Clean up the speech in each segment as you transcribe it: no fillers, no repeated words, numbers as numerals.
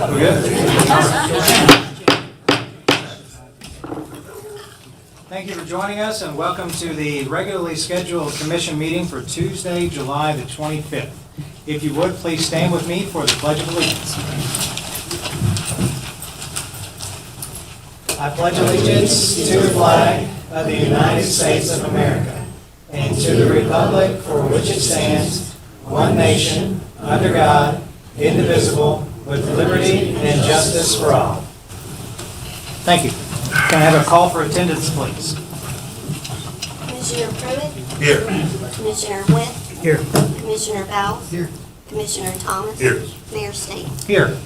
We're good? Thank you for joining us and welcome to the regularly scheduled commission meeting for Tuesday, July the 25th. If you would, please stand with me for the Pledge of Allegiance. I pledge allegiance to the flag of the United States of America and to the republic for which it stands, one nation, under God, indivisible, with liberty and justice for all. Thank you. Can I have a call for attendance, please? Commissioner Pruitt? Here. Commissioner Witt? Here. Commissioner Bowles? Here. Commissioner Thomas? Here. Mayor State? Here.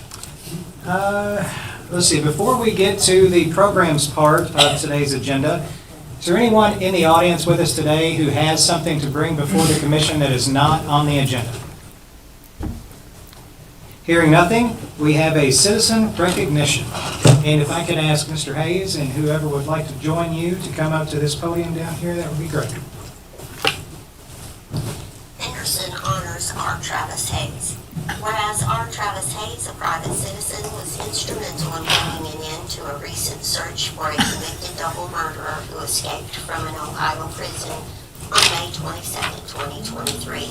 Let's see, before we get to the programs part of today's agenda, is there anyone in the audience with us today who has something to bring before the commission that is not on the agenda? Hearing nothing, we have a citizen recognition. And if I could ask Mr. Hayes and whoever would like to join you to come up to this podium down here, that would be great. Henderson honors R. Travis Hayes. Whereas R. Travis Hayes, a private citizen, was instrumental in bringing an end to a recent search for a convicted double murderer who escaped from an Ohio prison on May 22, 2023.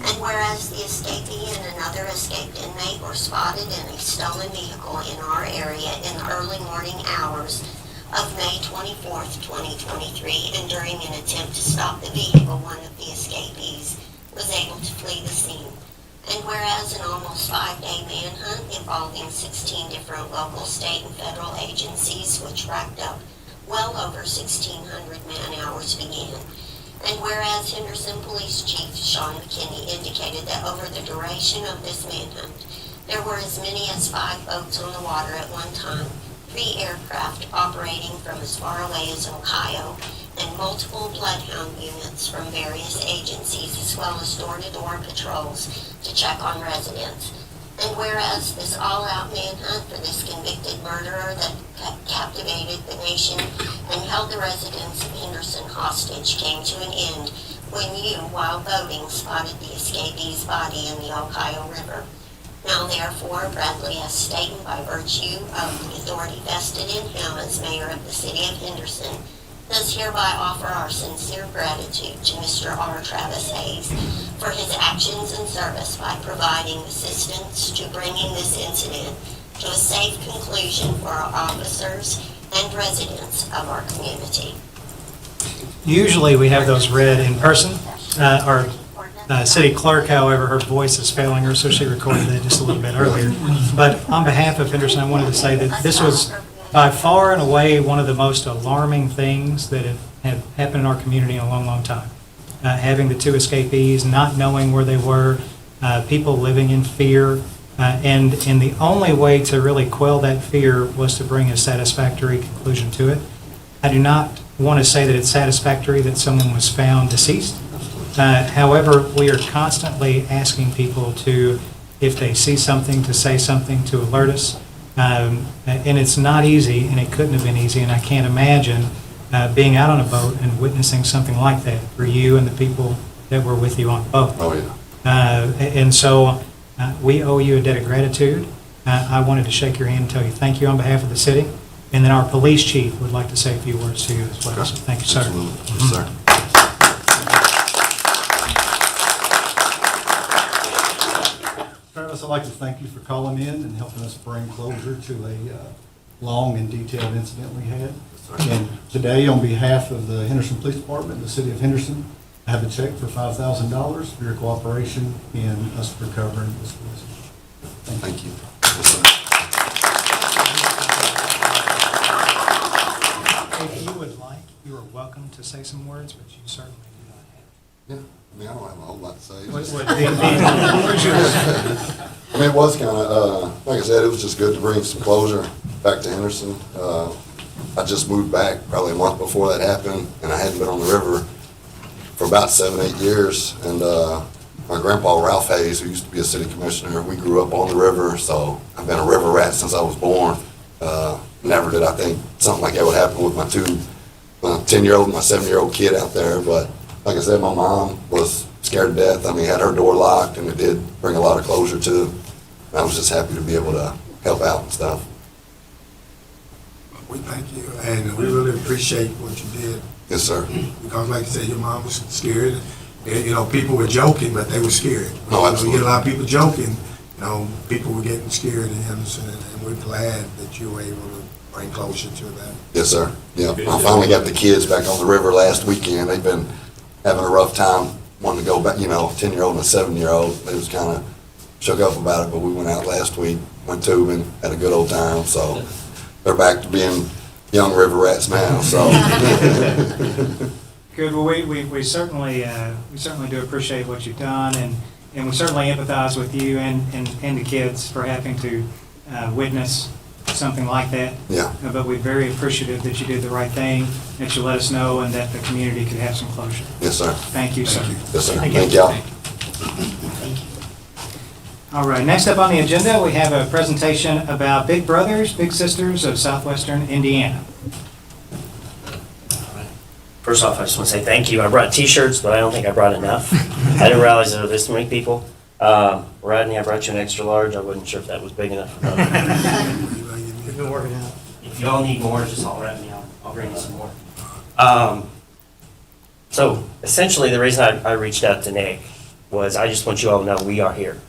And whereas the escapee and another escaped inmate were spotted in a stolen vehicle in our area in the early morning hours of May 24, 2023, and during an attempt to stop the vehicle, one of the escapees was able to flee the scene. And whereas an almost 5-day manhunt involving 16 different local, state, and federal agencies, which racked up well over 1,600 man-hours, began. And whereas Henderson Police Chief Sean McKinney indicated that over the duration of this manhunt, there were as many as 5 boats on the water at one time, 3 aircraft operating from as far away as Ohio, and multiple bloodhound units from various agencies, as well as door-to-door patrols to check on residents. And whereas this all-out manhunt for this convicted murderer that captivated the nation and held the residents of Henderson hostage came to an end when you, while voting, spotted the escapee's body in the Ohio River. Now therefore, Bradley S. Staten, by virtue of the authority vested in him as mayor of the city of Henderson, does hereby offer our sincere gratitude to Mr. R. Travis Hayes for his actions and service by providing assistance to bringing this incident to a safe conclusion for our officers and residents of our community. Usually we have those read in person. Our city clerk, however, her voice is failing her, so she recorded it just a little bit earlier. But on behalf of Henderson, I wanted to say that this was by far and away one of the most alarming things that have happened in our community in a long, long time. Having the 2 escapees, not knowing where they were, people living in fear, and the only way to really quell that fear was to bring a satisfactory conclusion to it. I do not want to say that it's satisfactory that someone was found deceased. However, we are constantly asking people to, if they see something, to say something, to alert us. And it's not easy, and it couldn't have been easy, and I can't imagine being out on a boat and witnessing something like that for you and the people that were with you on the boat. Oh, yeah. And so we owe you a debt of gratitude. I wanted to shake your hand and tell you thank you on behalf of the city, and then our police chief would like to say a few words to you as well. So thank you, sir. Absolutely. Yes, sir. Travis, I'd like to thank you for calling in and helping us bring closure to a long and detailed incident we had. And today, on behalf of the Henderson Police Department, the city of Henderson, I have a check for $5,000 for your cooperation in us recovering this police. Thank you. Yes, sir. If you would like, you are welcome to say some words, but you certainly do not have. Yeah. I mean, I don't have a whole lot to say. I mean, it was kind of, like I said, it was just good to bring some closure back to Henderson. I just moved back probably a month before that happened, and I hadn't been on the river for about 7-8 years. And my grandpa, Ralph Hayes, who used to be a city commissioner, we grew up on the river, so I've been a river rat since I was born. Never did I think something like that would happen with my 10-year-old and my 7-year-old kid out there, but like I said, my mom was scared to death. I mean, had her door locked, and it did bring a lot of closure to. I was just happy to be able to help out and stuff. We thank you, and we really appreciate what you did, Yes, sir. because like you said, your mom was scared. And, you know, people were joking, but they were scared. Oh, You know, absolutely. you get a lot of people joking, you know, people were getting scared in Henderson, and we're glad that you were able to bring closure to that. Yes, sir. Yeah, I finally got the kids back on the river last weekend. They've been having a rough time wanting to go back, you know, 10-year-old and a 7-year-old. They was kind of shook up about it, but we went out last week, went tubing, had a good old time, so they're back to being young river rats now, so. Good, well, we certainly do appreciate what you've done, and we certainly empathize with you and the kids for having to witness something like that. Yeah. But we're very appreciative that you did the right thing, that you let us know, and that the community could have some closure. Yes, sir. Thank you, sir. Yes, sir. Thank y'all. All right, next up on the agenda, we have a presentation about Big Brothers, Big Sisters of Southwestern Indiana. First off, I just want to say thank you. I brought T-shirts, but I don't think I brought enough. I didn't realize there were this many people. Rodney, I brought you an extra large. I wasn't sure if that was big enough or not. We've been working out. If you all need more, just holler at me. I'll bring you some more. So essentially, the reason I reached out to Nick was I just want you all to know we are here.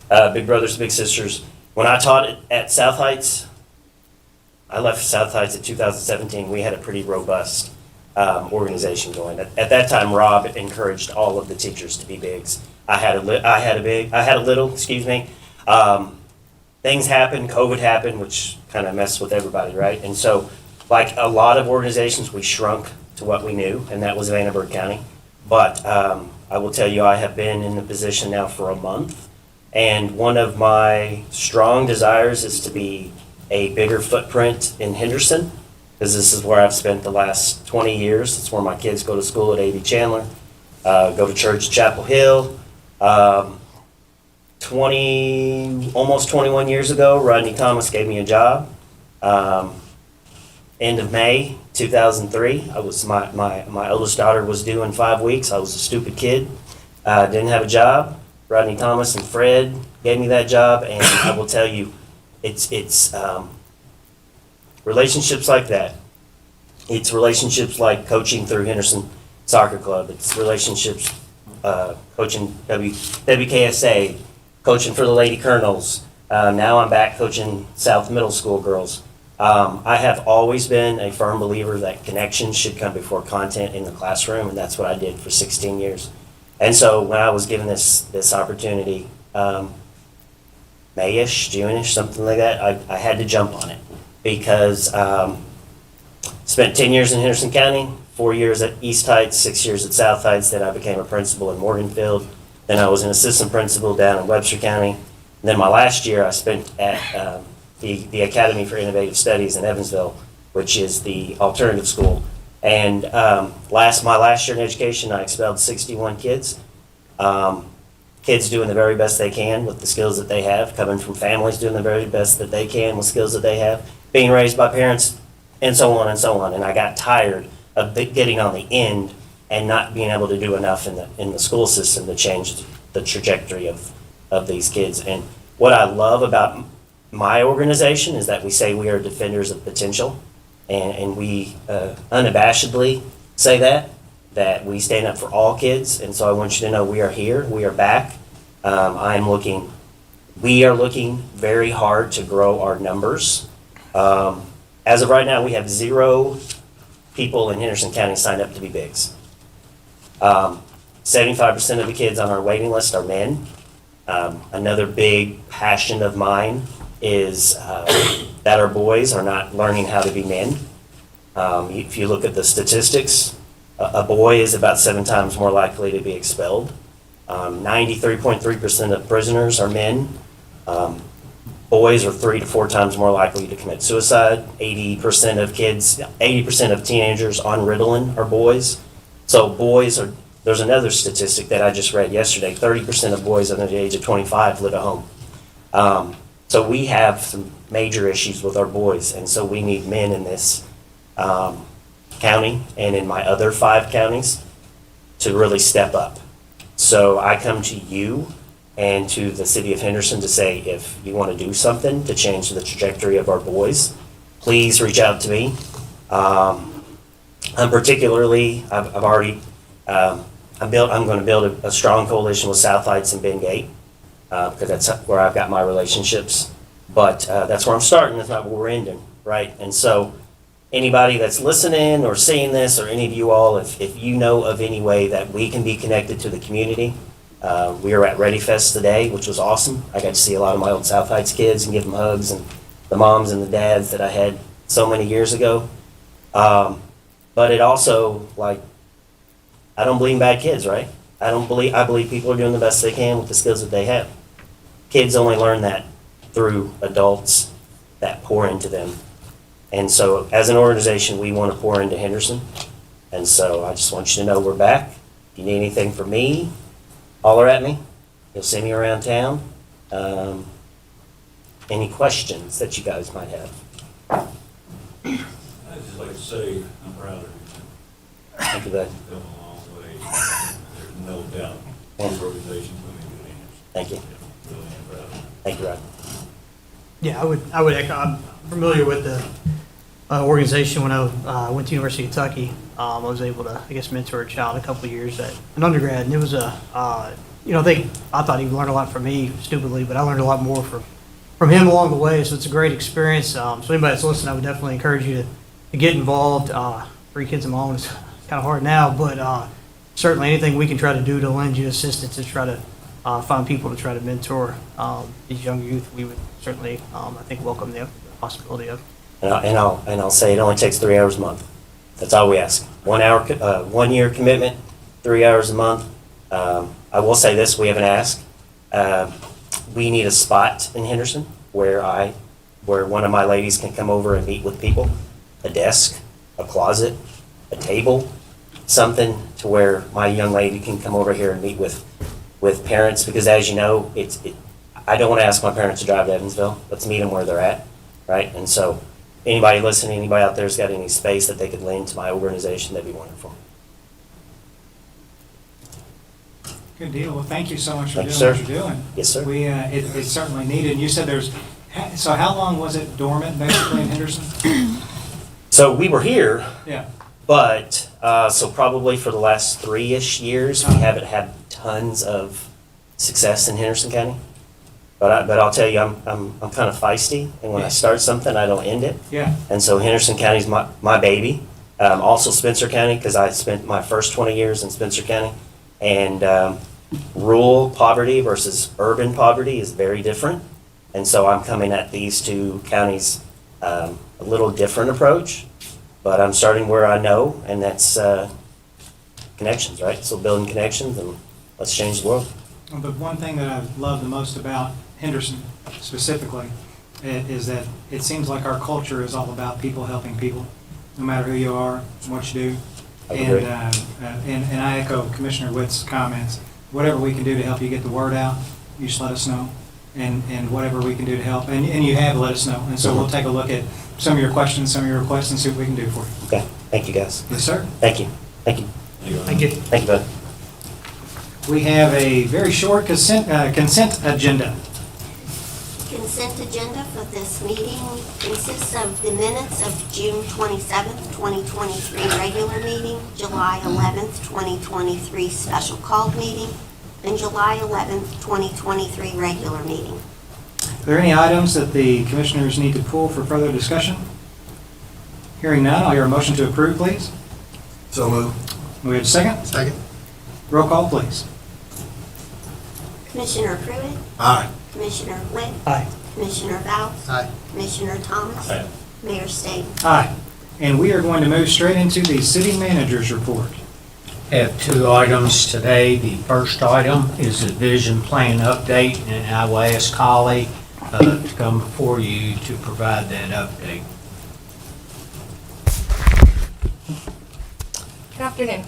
Big Brothers, Big Sisters. When I taught at South Heights, I left South Heights in 2017. We had a pretty robust organization going. At that time, Rob encouraged all of the teachers to be bigs. I had a little, excuse me. Things happened, COVID happened, which kind of messed with everybody, right? And so, like a lot of organizations, we shrunk to what we knew, and that was Vanderburgh County. But I will tell you, I have been in the position now for a month, and one of my strong desires is to be a bigger footprint in Henderson, because this is where I've spent the last 20 years. It's where my kids go to school at A.B. Chandler, go to church at Chapel Hill. Almost 21 years ago, Rodney Thomas gave me a job. End of May 2003, my oldest daughter was due in 5 weeks. I was a stupid kid, didn't have a job. Rodney Thomas and Fred gave me that job, and I will tell you, it's relationships like that. It's relationships like coaching through Henderson Soccer Club. It's relationships coaching WKSA, coaching for the Lady Colonels. Now I'm back coaching South Middle School girls. I have always been a firm believer that connection should come before content in the classroom, and that's what I did for 16 years. And so when I was given this opportunity, May-ish, June-ish, something like that, I had to jump on it because spent 10 years in Henderson County, 4 years at East Heights, 6 years at South Heights. Then I became a principal in Morganfield. Then I was an assistant principal down in Webster County. And then my last year I spent at the Academy for Innovative Studies in Evansville, which is the alternative school. And my last year in education, I expelled 61 kids. Kids doing the very best they can with the skills that they have, coming from families doing the very best that they can with skills that they have, being raised by parents, and so on and so on. And I got tired of getting on the end and not being able to do enough in the school system to change the trajectory of these kids. And what I love about my organization is that we say we are defenders of potential, and we unabashedly say that we stand up for all kids. And so I want you to know we are here, we are back. We are looking very hard to grow our numbers. As of right now, we have 0 people in Henderson County signed up to be bigs. 75% of the kids on our waiting list are men. Another big passion of mine is that our boys are not learning how to be men. If you look at the statistics, a boy is about 7 times more likely to be expelled. 93.3% of prisoners are men. Boys are 3 to 4 times more likely to commit suicide. 80% of teenagers on Ritalin are boys. So there's another statistic that I just read yesterday, 30% of boys under the age of 25 live at home. So we have some major issues with our boys, and so we need men in this county and in my other 5 counties to really step up. So I come to you and to the city of Henderson to say, if you want to do something to change the trajectory of our boys, please reach out to me. I'm particularly, I've already, I'm going to build a strong coalition with South Heights and Ben Gate, because that's where I've got my relationships. But that's where I'm starting, that's not where we're ending, right? And so anybody that's listening or seeing this, or any of you all, if you know of any way that we can be connected to the community, we were at Ready Fest today, which was awesome. I got to see a lot of my old South Heights kids and give them hugs, and the moms and the dads that I had so many years ago. But it also, like, I don't believe in bad kids, right? I believe people are doing the best they can with the skills that they have. Kids only learn that through adults that pour into them. And so as an organization, we want to pour into Henderson. And so I just want you to know we're back. If you need anything from me, holler at me. You'll see me around town. Any questions that you guys might have? I'd just like to say, I'm proud of you. Thank you, bud. You've come a long way. There's no doubt. This organization's going to be good hands. Thank you. Really am proud of you. Thank you, Rod. Yeah, I would echo. I'm familiar with the organization. When I went to University of Kentucky, I was able to, I guess, mentor a child a couple of years at an undergrad, and it was I thought he learned a lot from me, stupidly, but I learned a lot more from him along the way. So it's a great experience. So anybody that's listening, I would definitely encourage you to get involved. 3 kids of my own is kind of hard now, but certainly anything we can try to do to lend you assistance to try to find people to try to mentor these young youth, we would certainly, I think, welcome the possibility of. And I'll say it only takes 3 hours a month. That's all we ask. 1 hour, 1 year commitment, 3 hours a month. I will say this, we have an ask. We need a spot in Henderson where one of my ladies can come over and meet with people. A desk, a closet, a table, something to where my young lady can come over here and meet with parents, because as you know, I don't want to ask my parents to drive to Evansville. Let's meet them where they're at, right? And so anybody listening, anybody out there's got any space that they could lend to my organization, that'd be wonderful. Good deal. Well, thank you so much for Thank you, doing what sir. you're doing. Yes, sir. It's certainly needed. And you said so how long was it dormant, basically, in Henderson? So we were here, Yeah. but so probably for the last 3-ish years, we haven't had tons of success in Henderson County. But I'll tell you, I'm kind of feisty, and when I start something, I don't end it. Yeah. And so Henderson County's my baby. Also Spencer County, because I spent my first 20 years in Spencer County. And rural poverty versus urban poverty is very different. And so I'm coming at these two counties a little different approach. But I'm starting where I know, and that's connections, right? So building connections, and let's change the world. Well, the one thing that I love the most about Henderson specifically is that it seems like our culture is all about people helping people, no matter who you are, what you do. I agree. And I echo Commissioner Witt's comments. Whatever we can do to help you get the word out, you just let us know. And whatever we can do to help, and you have let us know. And so we'll take a look at some of your questions, some of your requests, and see what we can do for you. Okay, thank you, guys. Yes, sir. Thank you. Thank you. Thank you. Thank you, bud. We have a very short consent agenda. Consent agenda for this meeting consists of the minutes of June 27th, 2023 regular meeting, July 11th, 2023 special called meeting, and July 11th, 2023 regular meeting. Are there any items that the commissioners need to pull for further discussion? Hearing none, I'll hear a motion to approve, please. So moved. We have a second? Second. Roll call, please. Commissioner Pruitt, Aye. Commissioner Witt, Aye. Commissioner Vouts, Aye. Commissioner Thomas, Aye. Mayor Staten. Aye. And we are going to move straight into the city manager's report. Have 2 items today. The first item is the vision plan update, and I will ask Holly to come before you to provide that update. Good afternoon.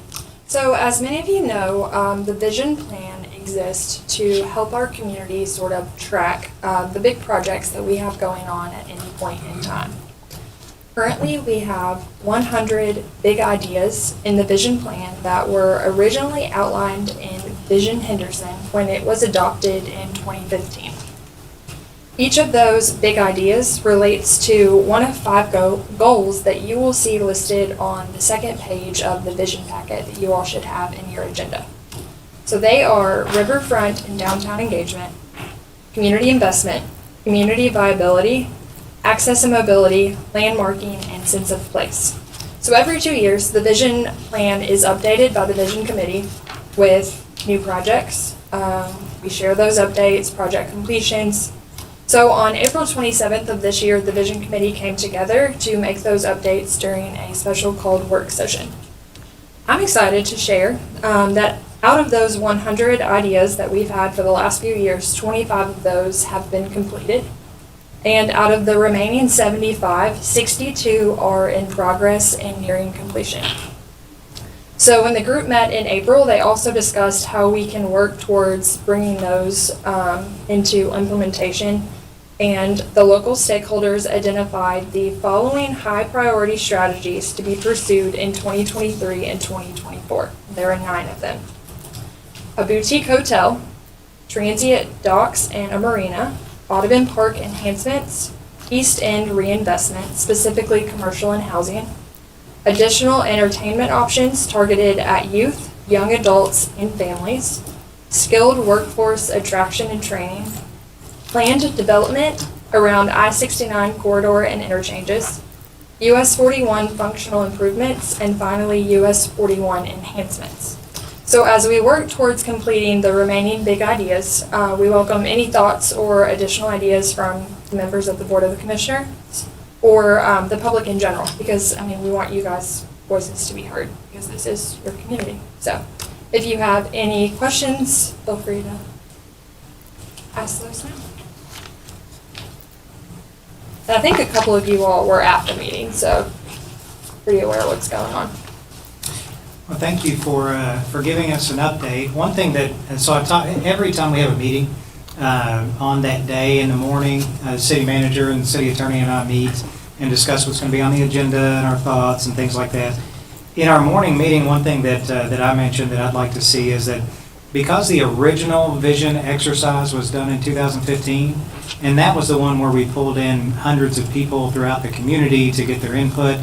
So as many of you know, the vision plan exists to help our community sort of track the big projects that we have going on at any point in time. Currently, we have 100 big ideas in the vision plan that were originally outlined in Vision Henderson when it was adopted in 2015. Each of those big ideas relates to one of 5 goals that you will see listed on the second page of the vision packet that you all should have in your agenda. So they are riverfront and downtown engagement, community investment, community viability, access and mobility, landmarking, and sense of place. So every 2 years, the vision plan is updated by the vision committee with new projects. We share those updates, project completions. So on April 27th of this year, the vision committee came together to make those updates during a special called work session. I'm excited to share that out of those 100 ideas that we've had for the last few years, 25 of those have been completed. And out of the remaining 75, 62 are in progress and nearing completion. So when the group met in April, they also discussed how we can work towards bringing those into implementation. And the local stakeholders identified the following high priority strategies to be pursued in 2023 and 2024. There are 9 of them. A boutique hotel, transient docks and a marina, Audubon Park enhancements, East End reinvestment, specifically commercial and housing, additional entertainment options targeted at youth, young adults, and families, skilled workforce attraction and training, planned development around I-69 corridor and interchanges, US 41 functional improvements, and finally US 41 enhancements. So as we work towards completing the remaining big ideas, we welcome any thoughts or additional ideas from the members of the Board of the Commissioners or the public in general, because we want you guys' voices to be heard because this is your community. So if you have any questions, feel free to ask those now. And I think a couple of you all were at the meeting, so pretty aware of what's going on. Well, thank you for giving us an update. One thing that, every time we have a meeting, on that day in the morning, the city manager and the city attorney and I meet and discuss what's going to be on the agenda and our thoughts and things like that. In our morning meeting, one thing that I mentioned that I'd like to see is that because the original vision exercise was done in 2015, and that was the one where we pulled in hundreds of people throughout the community to get their input,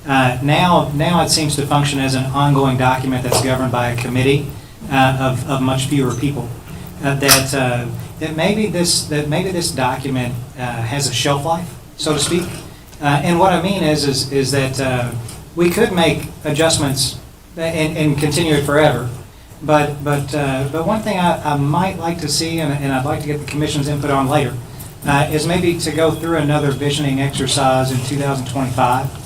now it seems to function as an ongoing document that's governed by a committee of much fewer people. That maybe this document has a shelf life, so to speak. And what I mean is that we could make adjustments and continue it forever. But one thing I might like to see, and I'd like to get the commission's input on later, is maybe to go through another visioning exercise in 2025.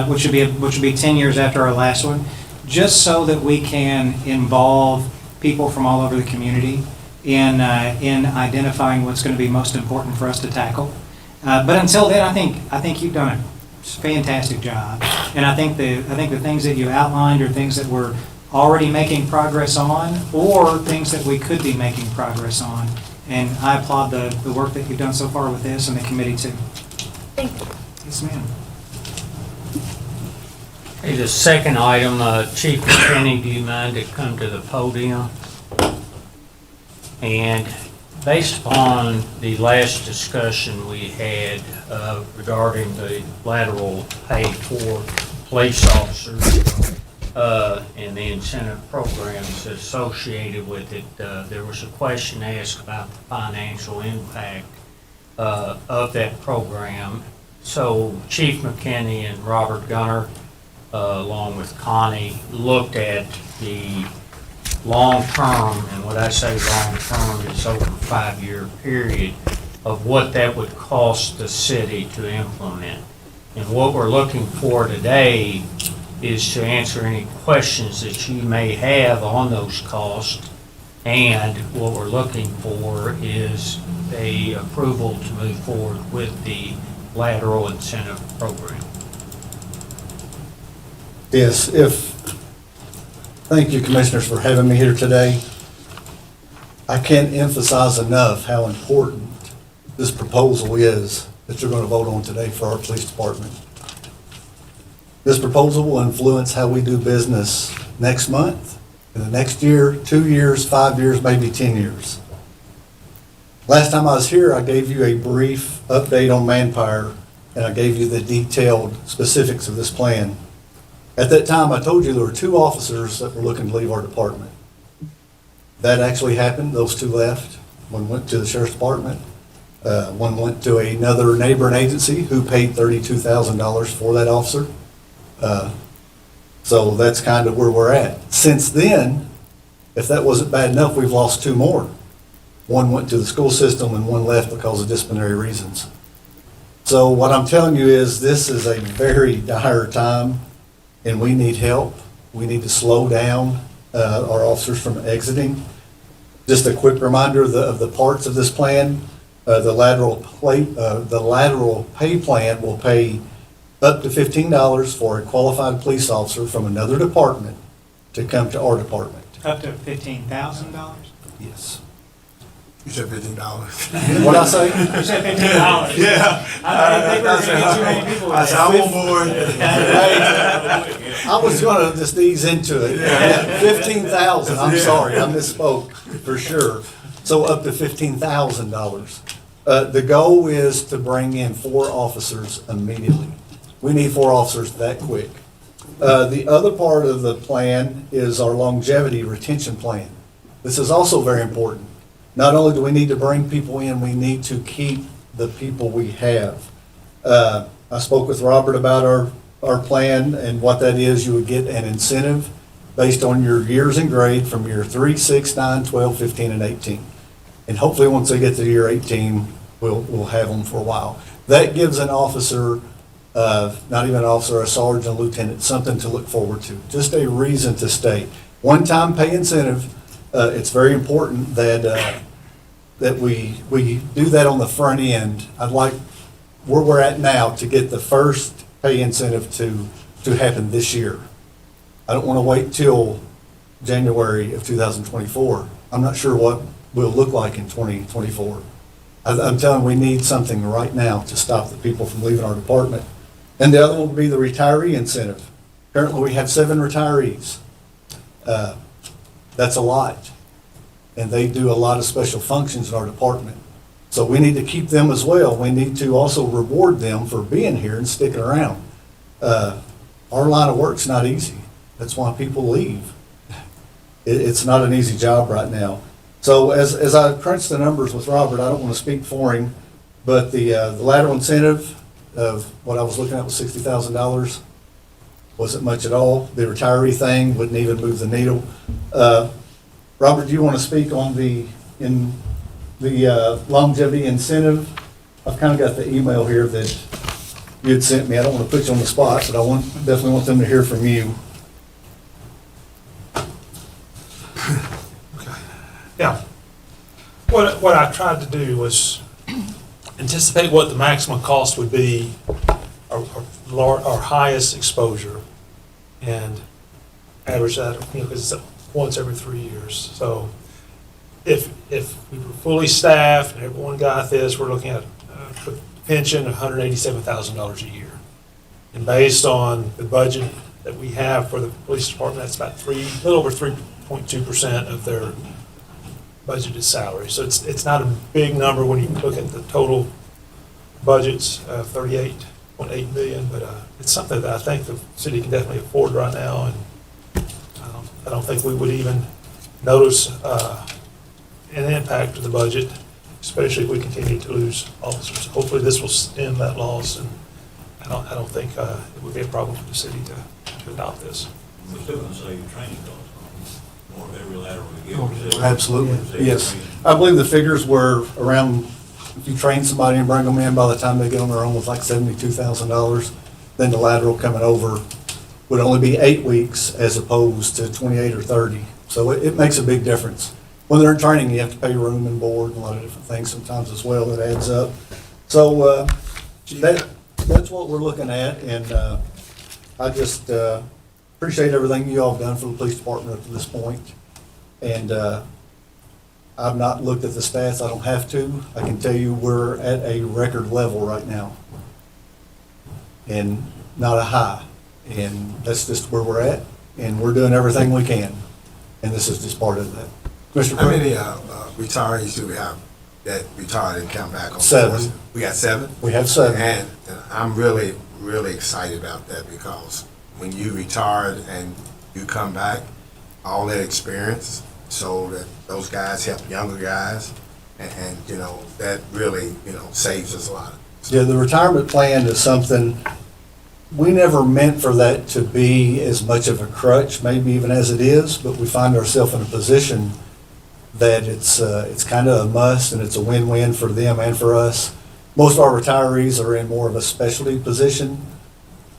Which would be 10 years after our last one, just so that we can involve people from all over the community in identifying what's going to be most important for us to tackle. But until then, I think you've done a fantastic job, and I think the things that you outlined are things that we're already making progress on, or things that we could be making progress on. And I applaud the work that you've done so far with this and the committee too. Thank you. Yes, ma'am. Hey, the second item, Chief McKinney, do you mind to come to the podium? And based upon the last discussion we had regarding the lateral pay for police officers and the incentive programs associated with it, there was a question asked about the financial impact of that program. So Chief McKinney and Robert Gunner, along with Connie, looked at the long-term, and when I say long-term, it's over a 5-year period, of what that would cost the city to implement. And what we're looking for today is to answer any questions that you may have on those costs, and what we're looking for is a approval to move forward with the lateral incentive program. Yes, thank you, Commissioners, for having me here today. I can't emphasize enough how important this proposal is that you're going to vote on today for our police department. This proposal will influence how we do business next month in the next year, 2 years, 5 years, maybe 10 years. Last time I was here, I gave you a brief update on manpower, and I gave you the detailed specifics of this plan. At that time, I told you there were 2 officers that were looking to leave our department. That actually happened. Those 2 left. One went to the sheriff's department. One went to another neighboring agency who paid $32,000 for that officer. So that's kind of where we're at. Since then, if that wasn't bad enough, we've lost 2 more. One went to the school system and one left because of disciplinary reasons. So what I'm telling you is this is a very dire time and we need help. We need to slow down our officers from exiting. Just a quick reminder of the parts of this plan. The lateral pay plan will pay up to $15 for a qualified police officer from another department to come to our department. Up to $15,000? Yes. You said $15. What'd I say? You said $15. Yeah. I didn't think we were gonna get too many people with I said, that. I'm on board. I was gonna just ease into it. Yeah, 15,000, I'm sorry, I misspoke, for sure. So up to $15,000. The goal is to bring in 4 officers immediately. We need 4 officers that quick. The other part of the plan is our longevity retention plan. This is also very important. Not only do we need to bring people in, we need to keep the people we have. I spoke with Robert about our plan, and what that is, you would get an incentive based on your years in grade from year 3, 6, 9, 12, 15, and 18. And hopefully, once they get to year 18, we'll have them for a while. That gives an officer, not even an officer, a sergeant, a lieutenant, something to look forward to, just a reason to stay. One-time pay incentive, it's very important that we do that on the front end. I'd like where we're at now to get the first pay incentive to happen this year. I don't want to wait till January of 2024. I'm not sure what we'll look like in 2024. I'm telling you, we need something right now to stop the people from leaving our department. And the other one would be the retiree incentive. Currently, we have 7 retirees. That's a lot. And they do a lot of special functions in our department. So we need to keep them as well. We need to also reward them for being here and sticking around. Our line of work's not easy. That's why people leave. It's not an easy job right now. So as I crunched the numbers with Robert, I don't want to speak for him, but the lateral incentive of what I was looking at was $60,000. Wasn't much at all. The retiree thing wouldn't even move the needle. Robert, do you want to speak on the longevity incentive? I've kind of got the email here that you had sent me. I don't want to put you on the spot, but I definitely want them to hear from you. Yeah. What I tried to do was anticipate what the maximum cost would be, our highest exposure, and average that, because it's once every 3 years. So if we were fully staffed and everyone got this, we're looking at a pension of $187,000 a year. And based on the budget that we have for the police department, that's about a little over 3.2% of their budgeted salary. So it's not a big number when you look at the total budgets of $38.8 million, but it's something that I think the city can definitely afford right now, and I don't think we would even notice an impact to the budget, especially if we continue to lose officers. Hopefully this will stem that loss, and I don't think it would be a problem for the city to adopt this. We're still gonna save your training costs. More of every lateral we get. we're saving- Absolutely, saving yes. training. I believe the figures were around, if you train somebody and bring them in, by the time they get on their own, was like $72,000. Then the lateral coming over would only be 8 weeks as opposed to 28 or 30. So it makes a big difference. When they're in training, you have to pay room and board and a lot of different things sometimes as well. That adds up. So that's what we're looking at, and I just appreciate everything you all have done for the police department up to this point. And I've not looked at the stats. I don't have to. I can tell you we're at a record level right now, and not a high. And that's just where we're at, and we're doing everything we can. and this is just part of that. Commissioner How Pruitt? many retirees do we have that retired and come back on? 7. We got 7? We have 7. And I'm really, really excited about that because when you retired and you come back, all that experience, so that those guys help younger guys, and you know, that really, you know, saves us a lot. Yeah, the retirement plan is something, we never meant for that to be as much of a crutch, maybe even as it is, but we find ourselves in a position that it's kind of a must, and it's a win-win for them and for us. Most of our retirees are in more of a specialty position,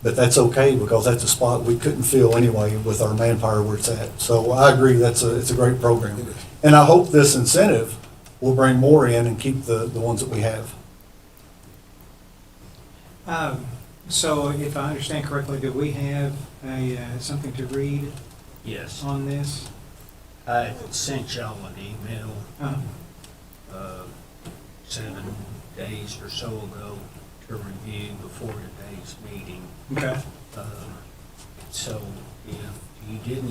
but that's okay, because that's a spot we couldn't fill anyway with our manpower where it's at. So I agree, it's a great program. And I hope this incentive will bring more in and keep the ones that we have. So if I understand correctly, do we have something to read Yes. on this? I sent y'all an email Uh, 7 days or so ago to review before today's meeting. Okay. So if you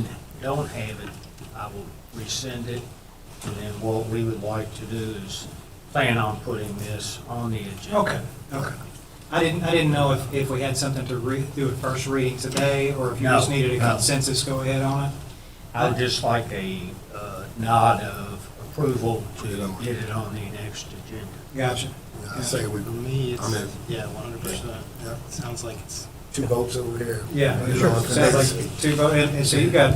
don't have it, I will resend it. And then what we would like to do is plan on putting this on the agenda. Okay, okay. I didn't know if we had something to do a first reading today, or if you just No, needed a no. consensus go ahead on it. I would just like a nod of approval to get it on the next agenda. Gotcha. I say we, For me, it's, I'm in. yeah, 100%. Yeah. Sounds like it's, 2 votes over here. Yeah, You sure. know, Sounds like 2 votes, and so you've got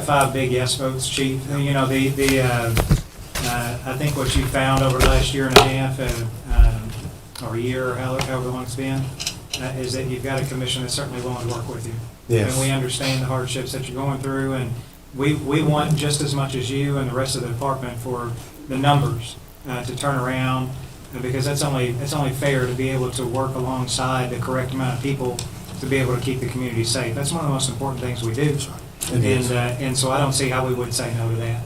5 big yes votes, Chief. You know, I think what you found over the last year and a half, or a year, or however long it's been, is that you've got a commission that's certainly willing to work with you. Yes. And we understand the hardships that you're going through, and we want just as much as you and the rest of the department for the numbers to turn around, because that's only fair to be able to work alongside the correct amount of people to be able to keep the community safe. That's one of the most important things we do. It is. And so I don't see how we would say no to that.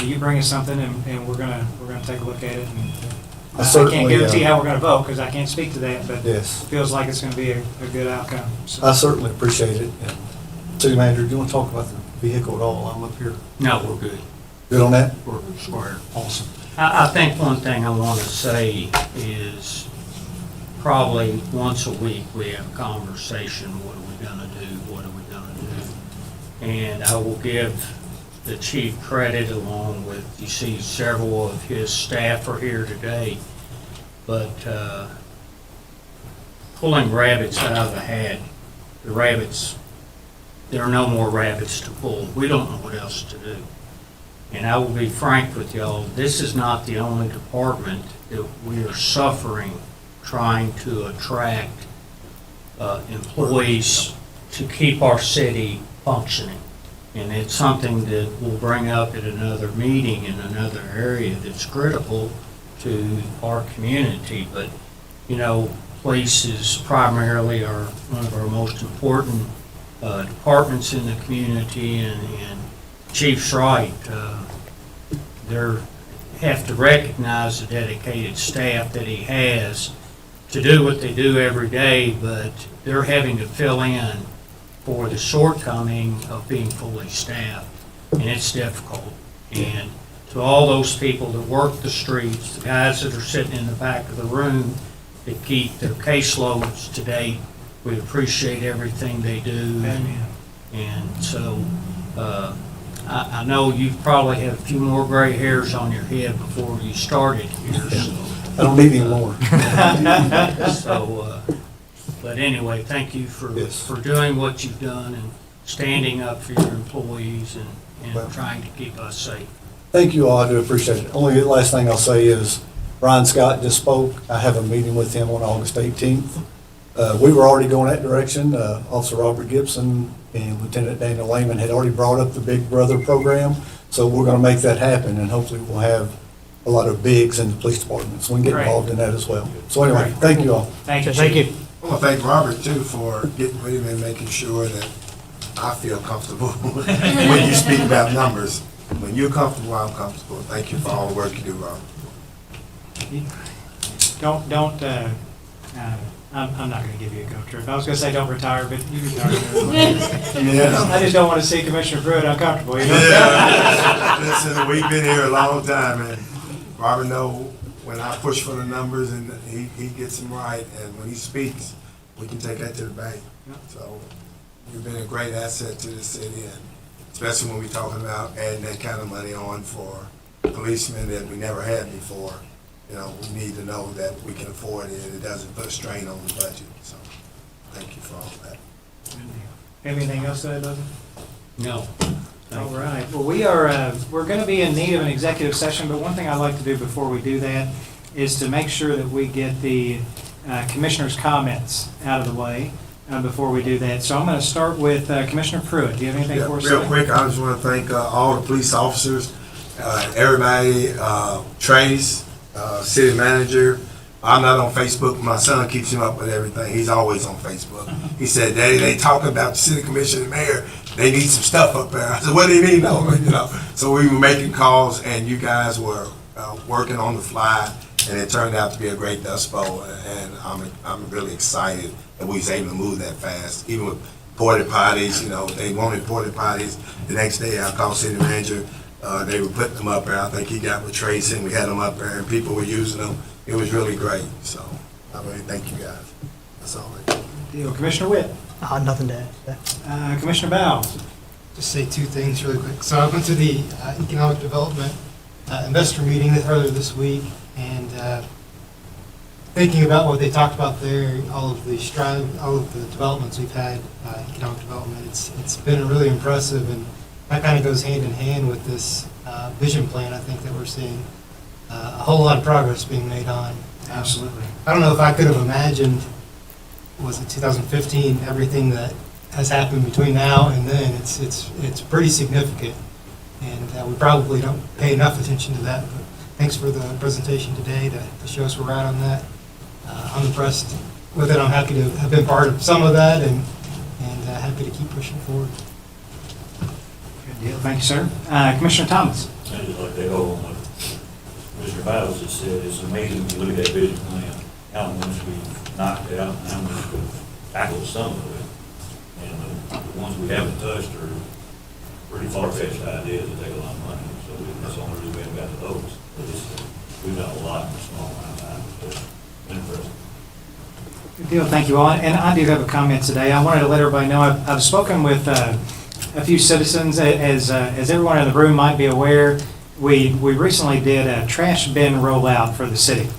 You bring us something, and we're gonna take a look at it. And I can't certainly, guarantee how we're gonna vote, because I can't speak to that, but it Yes, feels like it's gonna be a good outcome. So- I certainly appreciate it. And City Manager, do you want to talk about the vehicle at all? I'm up here. No, we're good. Good on that? We're square. Awesome. I think one thing I want to say is probably once a week, we have a conversation, what are we gonna do, what are we gonna do? And I will give the chief credit, along with, you see several of his staff are here today, but pulling rabbits out of the hat, the rabbits, there are no more rabbits to pull. We don't know what else to do. And I will be frank with y'all, this is not the only department that we are suffering trying to attract employees to keep our city functioning. And it's something that we'll bring up at another meeting in another area that's critical to our community. But, you know, police is primarily one of our most important departments in the community, and Chief's right. They have to recognize the dedicated staff that he has to do what they do every day, but they're having to fill in for the shortcoming of being fully staffed, and it's difficult. And to all those people that work the streets, the guys that are sitting in the back of the room that keep their caseloads to date, we appreciate everything they do. And so, I know you probably have a few more gray hairs on your head before you started here, so. I don't need any more. So, but anyway, thank you Yes. for doing what you've done and standing up for your employees Well- and trying to keep us safe. Thank you all, I do appreciate it. Only the last thing I'll say is, Brian Scott just spoke. I have a meeting with him on August 18th. We were already going that direction. Officer Robert Gibson and Lieutenant Daniel Lehman had already brought up the Big Brother program, so we're going to make that happen, and hopefully we'll have a lot of bigs in the police department, so we can get Great. involved in that as well. So anyway, thank you all. Thank you. Thank Chief. you. I want to thank Robert too for getting with him and making sure that I feel comfortable when you speak about numbers. When you're comfortable, I'm comfortable. Thank you for all the work you do, Robert. I'm not going to give you a go trip. I was going to say don't retire, but you retire. Yeah. I just don't want to see Commissioner Pruitt uncomfortable, you know? Yeah, listen, we've been here a long time, and Robert know when I push for the numbers and he gets them right, and when he speaks, we can take that to the bank. So you've been a great asset to the city, and especially when we're talking about adding that kind of money on for policemen that we never had before. You know, we need to know that we can afford it and it doesn't put a strain on the budget. So thank you for all that. Anything else to add, Doug? No. All right. Well, we're going to be in need of an executive session, but one thing I'd like to do before we do that is to make sure that we get the commissioner's comments out of the way before we do that. So I'm going to start with Commissioner Pruitt. Do you have anything Yeah, for us? real quick, I just want to thank all the police officers, everybody, Trace, city manager. I'm not on Facebook. My son keeps him up with everything. He's always on Facebook. He said, Daddy, they talking about the city commissioner and mayor. They need some stuff up there. I said, what do you mean? No, you know. So we were making calls, and you guys were working on the fly, and it turned out to be a great dust bowl. And I'm really excited that we was able to move that fast, even with porta potties. You know, they wanted porta potties. The next day, I called city manager. They were putting them up there. I think he got with Tracy, and we had them up there, and people were using them. It was really great. So I really thank you guys. That's all I got. Deal. Commissioner Witt. Nothing to add. Commissioner Bowles. Just say two things really quick. So I went to the Economic Development Investor Meeting earlier this week, and thinking about what they talked about there, all of the developments we've had, economic development, it's been really impressive, and that kind of goes hand in hand with this vision plan, I think, that we're seeing a whole lot of progress being made on. Absolutely. I don't know if I could have imagined, was it 2015, everything that has happened between now and then. It's pretty significant, and we probably don't pay enough attention to that. But thanks for the presentation today to show us where we're at on that. I'm impressed with it. I'm happy to have been part of some of that, and happy to keep pushing forward. Good deal. Thank you, sir. Commissioner Thomas. I just like to echo on what Mr. Biles just said. It's amazing when you look at that vision plan, how much we've knocked out, and how much we've tackled some of it. And the ones we haven't touched are pretty far-fetched ideas that take a lot of money. So that's the only reason we haven't got to those. We've done a lot in a small amount of time. So it's been impressive. Good deal. Thank you all. And I do have a comment today. I wanted to let everybody know I've spoken with a few citizens. As everyone in the room might be aware, we recently did a trash bin rollout for the city.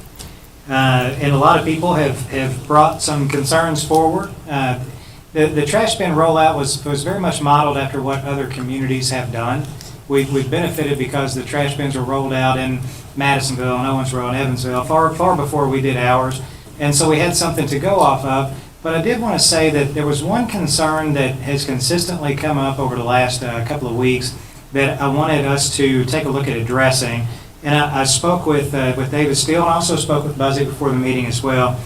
And a lot of people have brought some concerns forward. The trash bin rollout was very much modeled after what other communities have done. We've benefited because the trash bins were rolled out in Madisonville and Owensboro and Evansville far before we did ours. And so we had something to go off of. But I did want to say that there was one concern that has consistently come up over the last couple of weeks that I wanted us to take a look at addressing. And I spoke with David Steele, and also spoke with Buzzy before the meeting as well.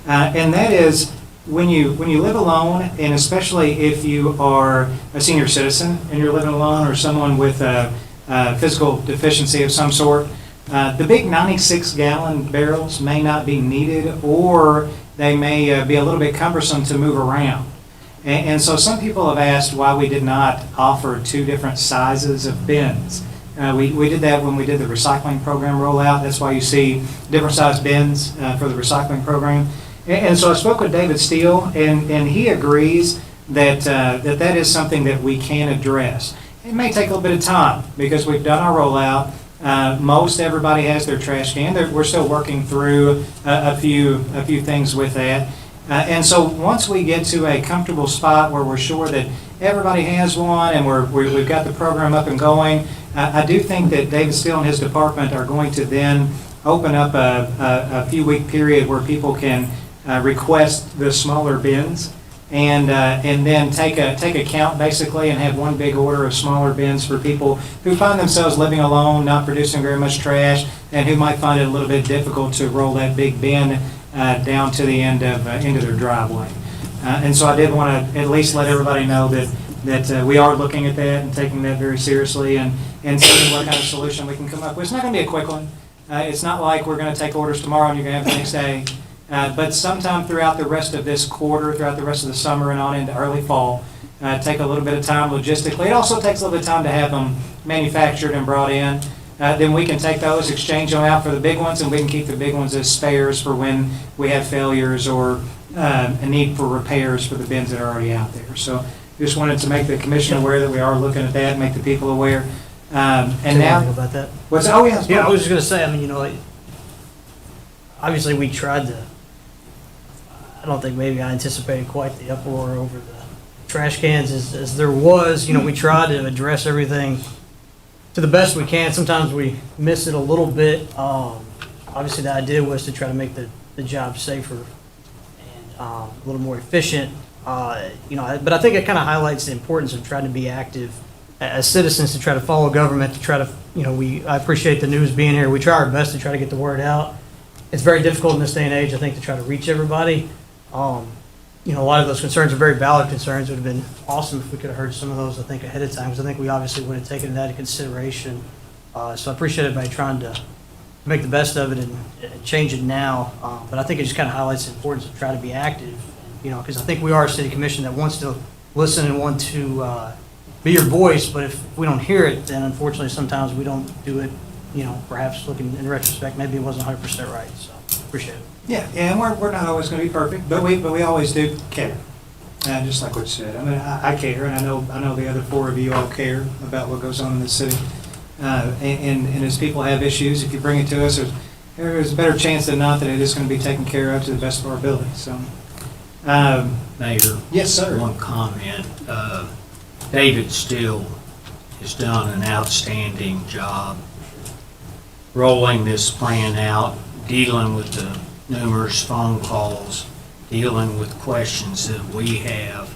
And that is, when you live alone, and especially if you are a senior citizen and you're living alone, or someone with a physical deficiency of some sort, the big 96-gallon barrels may not be needed, or they may be a little bit cumbersome to move around. And so some people have asked why we did not offer two different sizes of bins. We did that when we did the recycling program rollout. That's why you see different size bins for the recycling program. And so I spoke with David Steele, and he agrees that that is something that we can address. It may take a little bit of time because we've done our rollout. Most everybody has their trash can. We're still working through a few things with that. And so once we get to a comfortable spot where we're sure that everybody has one and we've got the program up and going, I do think that David Steele and his department are going to then open up a few-week period where people can request the smaller bins, and then take a count basically, and have one big order of smaller bins for people who find themselves living alone, not producing very much trash, and who might find it a little bit difficult to roll that big bin down to the end of into their driveway. And so I did want to at least let everybody know that we are looking at that and taking that very seriously, and seeing what kind of solution we can come up with. It's not going to be a quick one. It's not like we're going to take orders tomorrow and you're going to have the next day. But sometime throughout the rest of this quarter, throughout the rest of the summer and on into early fall, take a little bit of time logistically. It also takes a little bit of time to have them manufactured and brought in. Then we can take those, exchange them out for the big ones, and we can keep the big ones as spares for when we have failures or a need for repairs for the bins that are already out there. So just wanted to make the commission aware that we are looking at that, make the people aware. And Say one thing now, about that. what's, oh, yes. Yeah, I was just gonna say, I mean, you know, like, obviously we tried to, I don't think maybe I anticipated quite the uproar over the trash cans as there was. You know, we tried to address everything to the best we can. Sometimes we miss it a little bit. Obviously the idea was to try to make the job safer and a little more efficient. You know, but I think it kind of highlights the importance of trying to be active as citizens, to try to follow government, to try to, you know, I appreciate the news being here. We try our best to try to get the word out. It's very difficult in this day and age, I think, to try to reach everybody. You know, a lot of those concerns are very valid concerns. It would have been awesome if we could have heard some of those, I think, ahead of time, because I think we obviously would have taken that into consideration. So I appreciate everybody trying to make the best of it and change it now. But I think it just kind of highlights the importance of trying to be active, you know, because I think we are a city commission that wants to listen and want to be your voice, but if we don't hear it, then unfortunately sometimes we don't do it, you know, perhaps looking in retrospect, maybe it wasn't 100% right, so appreciate it. Yeah, and we're not always going to be perfect, but we always do care. Just like what you said, I mean, I care, and I know the other four of you all care about what goes on in this city. And as people have issues, if you bring it to us, there's a better chance than not that it is going to be taken care of to the best of our ability. So, Mayor? Yes, sir. One comment. David Steele has done an outstanding job rolling this plan out, dealing with the numerous phone calls, dealing with questions that we have.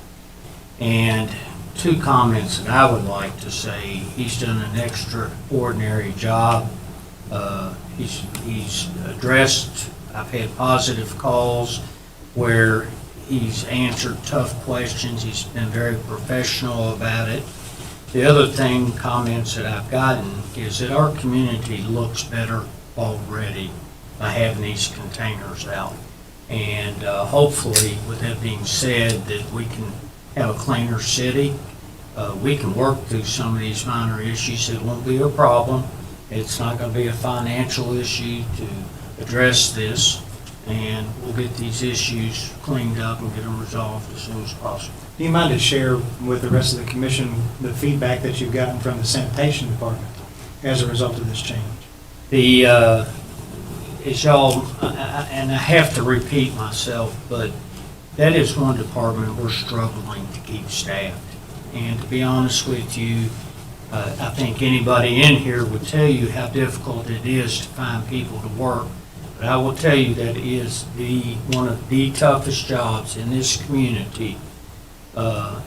And two comments that I would like to say. He's done an extraordinary job. He's addressed, I've had positive calls where he's answered tough questions. He's been very professional about it. The other comments that I've gotten is that our community looks better already by having these containers out. And hopefully, with that being said, that we can have a cleaner city. We can work through some of these minor issues. It won't be a problem. It's not going to be a financial issue to address this. And we'll get these issues cleaned up and get them resolved as soon as possible. Do you mind to share with the rest of the commission the feedback that you've gotten from the sanitation department as a result of this change? As y'all, and I have to repeat myself, but that is one department we're struggling to keep staffed. And to be honest with you, I think anybody in here would tell you how difficult it is to find people to work. But I will tell you that it is one of the toughest jobs in this community to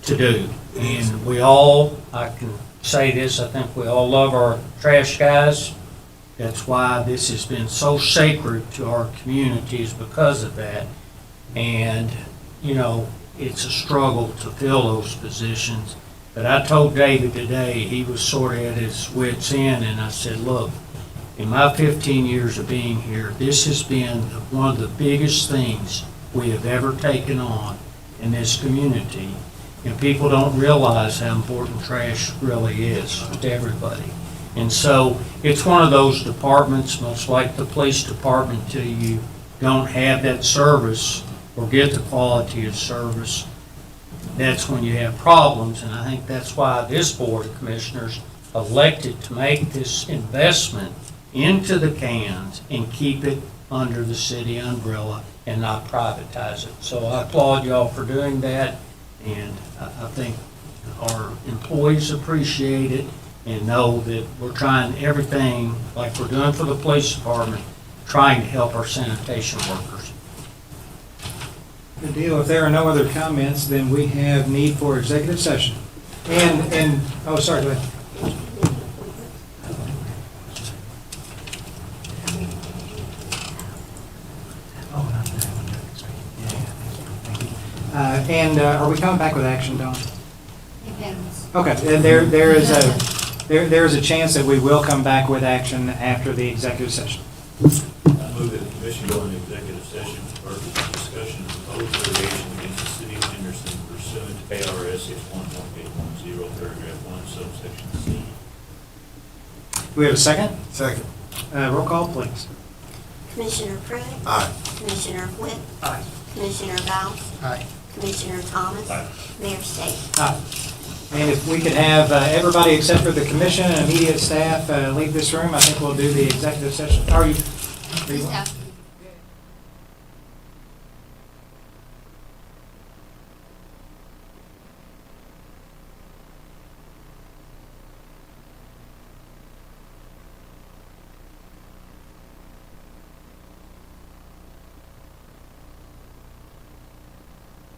do. And I can say this, I think we all love our trash guys. That's why this has been so sacred to our community, is because of that. And, you know, it's a struggle to fill those positions. But I told David today, he was sort of at his wit's end, and I said, look, in my 15 years of being here, this has been one of the biggest things we have ever taken on in this community. And people don't realize how important trash really is to everybody. And so it's one of those departments, much like the police department, till you don't have that service or get the quality of service, that's when you have problems. And I think that's why this Board of Commissioners elected to make this investment into the cans and keep it under the city umbrella and not privatize it. So I applaud y'all for doing that, and I think our employees appreciate it and know that we're trying everything, like we're doing for the police department, trying to help our sanitation workers. Good deal. If there are no other comments, then we have need for executive session. Oh, sorry, go ahead. Are we coming back with action, Don? Depends. Okay, and there is a chance that we will come back with action after the executive session. I move that commission go into executive session for purpose of discussion of proposed litigation against the city of Henderson pursuant to KRS 61.810, paragraph 1, subsection C. Do we have a second? Second. Roll call, please. Commissioner Pruitt, Aye. Commissioner Whit, Aye. Commissioner Bounce, Aye. Commissioner Thomas, Aye. Mayor State. And if we could have everybody except for the commission and immediate staff leave this room, I think we'll do the executive session. Are you?